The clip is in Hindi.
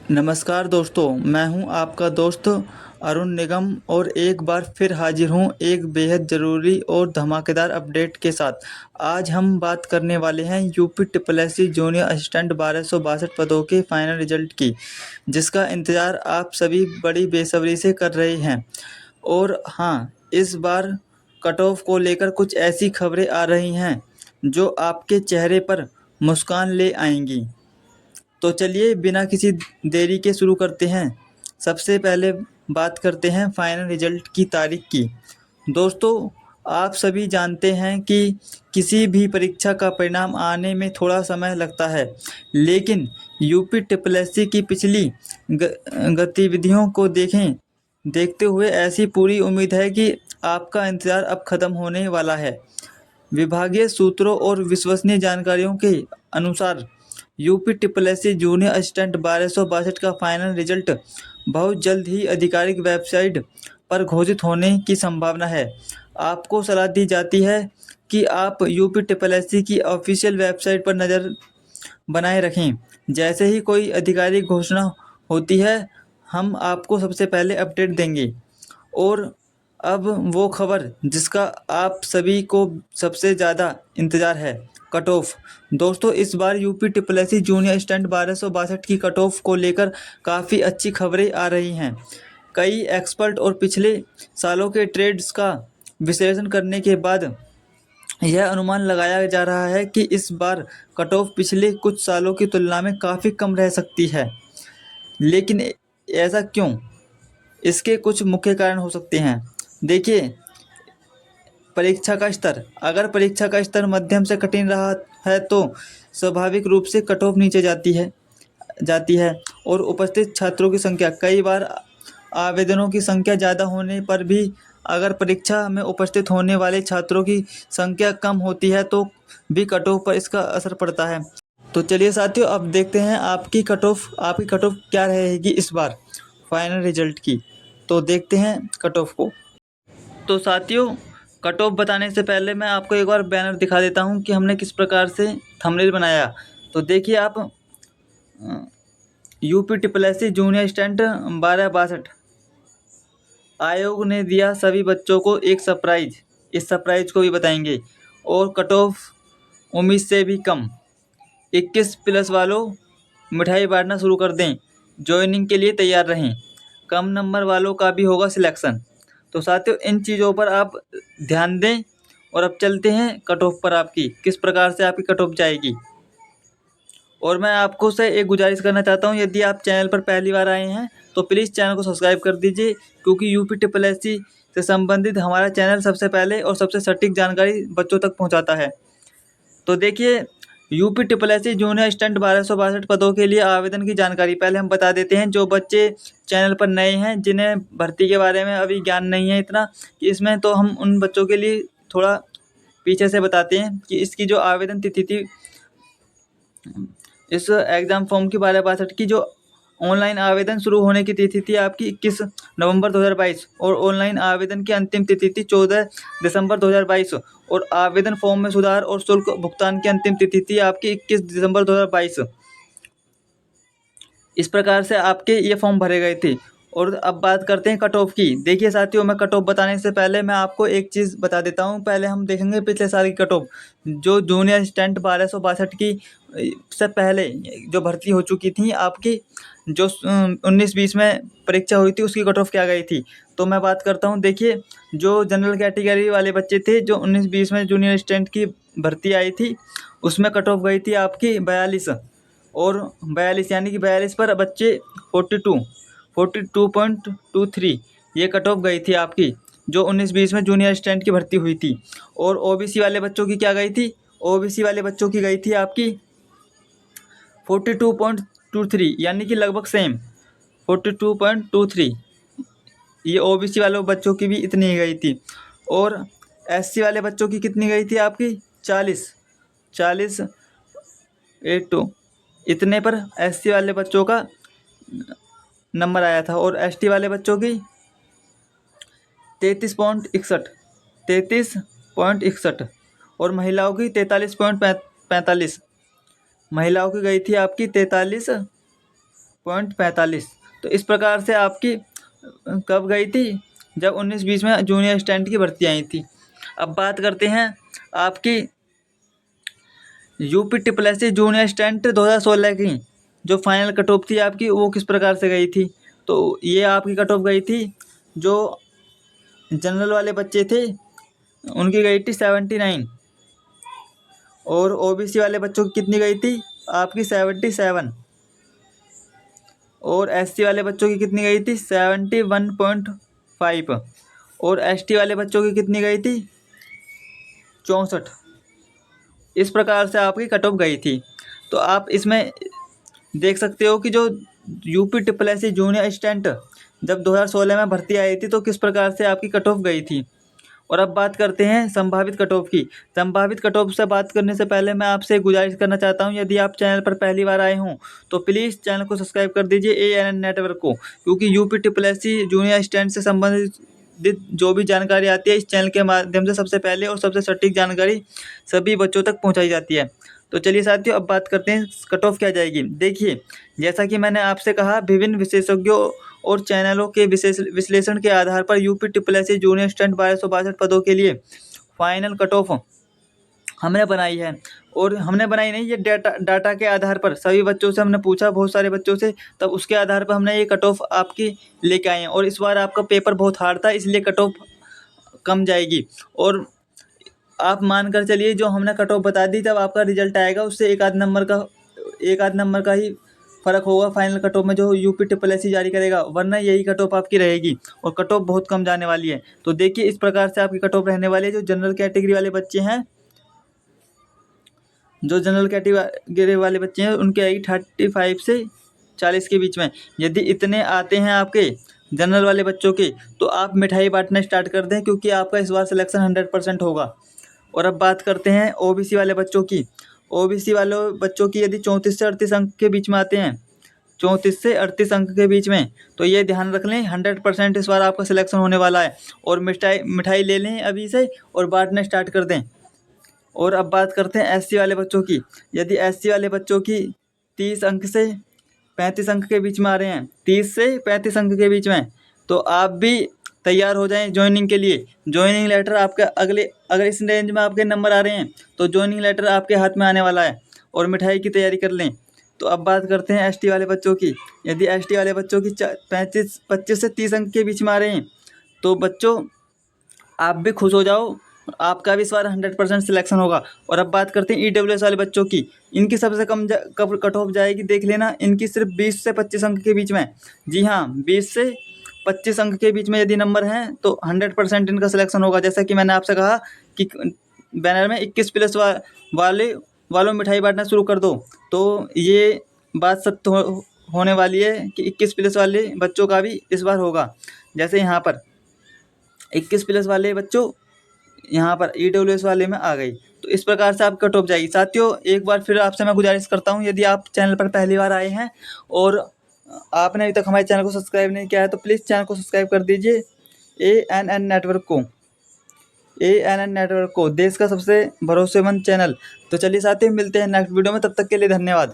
नमस्कार दोस्तों, मैं हूं आपका दोस्त अरुण निगम और एक बार फिर हाजिर हूं एक बेहद ज़रूरी और धमाकेदार अपडेट के साथ। आज हम बात करने वाले हैं UP triple SC junior assistant 1262 पदों के फाइनल रिजल्ट की, जिसका इंतज़ार आप सभी बड़ी बेसब्री से कर रहे हैं। और हाँ, इस बार कट ऑफ को लेकर कुछ ऐसी खबरें आ रही हैं जो आपके चेहरे पर मुस्कान ले आएंगी। तो चलिए बिना किसी देरी के शुरू करते हैं। सबसे पहले बात करते हैं फाइनल रिजल्ट की तारीख की। दोस्तों, आप सभी जानते हैं कि किसी भी परीक्षा का परिणाम आने में थोड़ा समय लगता है, लेकिन यूपी ट्रिपल एससी की पिछली गतिविधियों को देखते हुए ऐसी पूरी उम्मीद है कि आपका इंतज़ार अब ख़त्म होने वाला है। विभागीय सूत्रों और विश्वसनीय जानकारियों के अनुसार UP triple SC junior assistant 1262 का फाइनल रिजल्ट बहुत जल्द ही आधिकारिक वेबसाइट पर घोषित होने की संभावना है। आपको सलाह दी जाती है कि आप यूपी ट्रिपल एससी की ऑफिशियल वेबसाइट पर नज़र बनाए रखें। जैसे ही कोई आधिकारिक घोषणा होती है, हम आपको सबसे पहले अपडेट देंगे। और अब वो खबर जिसका आप सभी को सबसे ज़्यादा इंतज़ार है, कट ऑफ। दोस्तों, इस बार UP triple SC junior stand 1262 की कट ऑफ को लेकर काफ़ी अच्छी खबरें आ रही हैं। कई एक्सपर्ट और पिछले सालों के ट्रेड्स का विश्लेषण करने के बाद यह अनुमान लगाया जा रहा है कि इस बार कट ऑफ पिछले कुछ सालों की तुलना में काफ़ी कम रह सकती है। लेकिन ऐसा क्यों? इसके कुछ मुख्य कारण हो सकते हैं। देखिए, परीक्षा का स्तर। अगर परीक्षा का स्तर मध्यम से कठिन रहा है तो स्वाभाविक रूप से कट ऑफ नीचे जाती है। और उपस्थित छात्रों की संख्या, कई बार आवेदनों की संख्या ज़्यादा होने पर भी अगर परीक्षा में उपस्थित होने वाले छात्रों की संख्या कम होती है तो भी कट ऑफ पर इसका असर पड़ता है। तो चलिए साथियों, अब देखते हैं आपकी कट ऑफ क्या रहेगी इस बार फाइनल रिजल्ट की। तो देखते हैं कट ऑफ को। तो साथियों, कट ऑफ बताने से पहले मैं आपको एक बार बैनर दिखा देता हूं कि हमने किस प्रकार से थंबनेल बनाया। तो देखिए आप, UP triple SC junior stand 1262 आयोग ने दिया सभी बच्चों को एक सरप्राइज। इस सरप्राइज को भी बताएंगे। और कट ऑफ उम्मीद से भी कम। 21+ वालों, मिठाई बांटना शुरू कर दें। ज्वाइनिंग के लिए तैयार रहें। कम नंबर वालों का भी होगा सिलेक्शन। तो साथियों, इन चीज़ों पर आप ध्यान दें। और अब चलते हैं कट ऑफ पर, आपकी किस प्रकार से आपकी कट ऑफ जाएगी। और मैं आपको से एक गुजारिश करना चाहता हूं, यदि आप चैनल पर पहली बार आए हैं तो प्लीज़ चैनल को सब्सक्राइब कर दीजिए, क्योंकि यूपी ट्रिपल एससी से संबंधित हमारा चैनल सबसे पहले और सबसे सटीक जानकारी बच्चों तक पहुँचाता है। तो देखिए, UP triple SC junior stand 1262 पदों के लिए आवेदन की जानकारी पहले हम बता देते हैं। जो बच्चे चैनल पर नए हैं, जिन्हें भर्ती के बारे में अभी ज्ञान नहीं है इतना कि इसमें, तो हम उन बच्चों के लिए थोड़ा पीछे से बताते हैं कि इसकी जो आवेदन तिथि थी, इस एग्ज़ाम फॉर्म की 1262 की जो ऑनलाइन आवेदन शुरू होने की तिथि थी आपकी 21 नवंबर 2022, और ऑनलाइन आवेदन की अंतिम तिथि थी 14 दिसंबर 2022। और आवेदन फॉर्म में सुधार और शुल्क भुगतान की अंतिम तिथि थी आपकी 21 दिसंबर 2022। इस प्रकार से आपके ये फॉर्म भरे गए थे। और अब बात करते हैं कट ऑफ की। देखिए साथियों, मैं कट ऑफ बताने से पहले मैं आपको एक चीज़ बता देता हूँ। पहले हम देखेंगे पिछले साल की कट ऑफ, जो जूनियर असिस्टेंट 1262 की से पहले जो भर्ती हो चुकी थी आपकी, जो 19-20 में परीक्षा हुई थी, उसकी कट ऑफ क्या गई थी। तो मैं बात करता हूँ। देखिए, जो जनरल कैटेगरी वाले बच्चे थे, जो 19-20 में जूनियर असिस्टेंट की भर्ती आई थी, उसमें कट ऑफ गई थी आपकी 42। और 42 यानी कि 42 पर बच्चे 42.23 ये कट ऑफ गई थी आपकी, जो 19-20 में जूनियर असिस्टेंट की भर्ती हुई थी। और ओबीसी वाले बच्चों की क्या गई थी? ओबीसी वाले बच्चों की गई थी आपकी 42.23, यानी कि लगभग सेम 42.23। ये ओबीसी वाले बच्चों की भी इतनी ही गई थी। और एससी वाले बच्चों की कितनी गई थी आपकी? 40.82। इतने पर एससी वाले बच्चों का नंबर आया था। और एसटी वाले बच्चों की 33.61, 33.61। और महिलाओं की 43.45। महिलाओं की गई थी आपकी .45। तो इस प्रकार से आपकी कब गई थी, जब 19-20 में जूनियर असिस्टेंट की भर्ती आई थी। अब बात करते हैं आपकी UP triple S C junior assistant 2016 की जो फाइनल कट ऑफ थी आपकी, वो किस प्रकार से गई थी। तो ये आपकी कट ऑफ गई थी, जो जनरल वाले बच्चे थे उनकी गई थी 79, और ओबीसी वाले बच्चों की कितनी गई थी आपकी 77, और एससी वाले बच्चों की कितनी गई थी 71.5, और एसटी वाले बच्चों की कितनी गई थी 64। इस प्रकार से आपकी कट ऑफ गई थी। तो आप इसमें देख सकते हो कि जो UP triple S C junior assistant जब 2016 में भर्ती आई थी तो किस प्रकार से आपकी कट ऑफ गई थी। और अब बात करते हैं संभावित कट ऑफ की। संभावित कट ऑफ से बात करने से पहले मैं आपसे गुजारिश करना चाहता हूं, यदि आप चैनल पर पहली बार आए हों तो प्लीज़ चैनल को सब्सक्राइब कर दीजिए ANN नेटवर्क को, क्योंकि UP triple S C junior assistant से संबंधित जो भी जानकारी आती है इस चैनल के माध्यम से सबसे पहले और सबसे सटीक जानकारी सभी बच्चों तक पहुँचाई जाती है। तो चलिए साथियों, अब बात करते हैं कट ऑफ क्या जाएगी। देखिए, जैसा कि मैंने आपसे कहा, विभिन्न विशेषज्ञों और चैनलों के विश्लेषण के आधार पर UP triple S C junior assistant 1262 पदों के लिए फाइनल कट ऑफ हमने बनाई है। और हमने बनाई नहीं, ये डाटा के आधार पर सभी बच्चों से हमने पूछा, बहुत सारे बच्चों से, तब उसके आधार पर हमने ये कट ऑफ आपकी लेके आए हैं। और इस बार आपका पेपर बहुत हार्ड था, इसलिए कट ऑफ कम जाएगी। और आप मान कर चलिए, जो हमने कट ऑफ बता दी, तब आपका रिजल्ट आएगा उससे एक आध नंबर का ही फ़र्क होगा फाइनल कट ऑफ में जो यूपी ट्रिपल एस सी जारी करेगा, वरना यही कट ऑफ आपकी रहेगी और कट ऑफ बहुत कम जाने वाली है। तो देखिए, इस प्रकार से आपकी कट ऑफ रहने वाली है। जो जनरल कैटेगरी वाले बच्चे हैं उनकी आएगी 35 से 40 के बीच में। यदि इतने आते हैं आपके जनरल वाले बच्चों के, तो आप मिठाई बांटना स्टार्ट कर दें, क्योंकि आपका इस बार सिलेक्शन 100% होगा। और अब बात करते हैं ओबीसी वाले बच्चों की। ओबीसी वाले बच्चों की यदि 34 से 38 अंक के बीच में आते हैं, 34 से 38 अंक के बीच में, तो ये ध्यान रख लें 100% इस बार आपका सिलेक्शन होने वाला है। और मिठाई ले लें अभी से और बांटना स्टार्ट कर दें। और अब बात करते हैं एससी वाले बच्चों की। यदि एससी वाले बच्चों की 30 अंक से 35 अंक के बीच में आ रहे हैं, 30 से 35 अंक के बीच में, तो आप भी तैयार हो जाएं ज्वाइनिंग के लिए। ज्वाइनिंग लेटर आपके अगर इस रेंज में आपके नंबर आ रहे हैं तो ज्वाइनिंग लेटर आपके हाथ में आने वाला है, और मिठाई की तैयारी कर लें। तो अब बात करते हैं एसटी वाले बच्चों की। यदि एसटी वाले बच्चों की 25 से 30 अंक के बीच में आ रहे हैं, तो बच्चों आप भी खुश हो जाओ, आपका भी इस बार 100% सिलेक्शन होगा। और अब बात करते हैं ईडब्ल्यूएस वाले बच्चों की। इनकी सबसे कम कब कट ऑफ जाएगी देख लेना, इनकी सिर्फ 20 से 25 अंक के बीच में। जी हाँ, 20 से 25 अंक के बीच में यदि नंबर हैं तो 100% इनका सिलेक्शन होगा। जैसा कि मैंने आपसे कहा कि बैनर में 21+ वालों मिठाई बांटना शुरू कर दो, तो ये बात सत्य होने वाली है कि 21+ वाले बच्चों का भी इस बार होगा। जैसे यहाँ पर 21+ वाले बच्चों यहाँ पर ईडब्ल्यूएस वाले में आ गई, तो इस प्रकार से आप कट ऑफ जाएगी। साथियों, एक बार फिर आपसे मैं गुजारिश करता हूँ, यदि आप चैनल पर पहली बार आए हैं और आपने अभी तक हमारे चैनल को सब्सक्राइब नहीं किया है, तो प्लीज़ चैनल को सब्सक्राइब कर दीजिए। ANN नेटवर्क को, देश का सबसे भरोसेमंद चैनल। तो चलिए साथियों, मिलते हैं नेक्स्ट वीडियो में, तब तक के लिए धन्यवाद।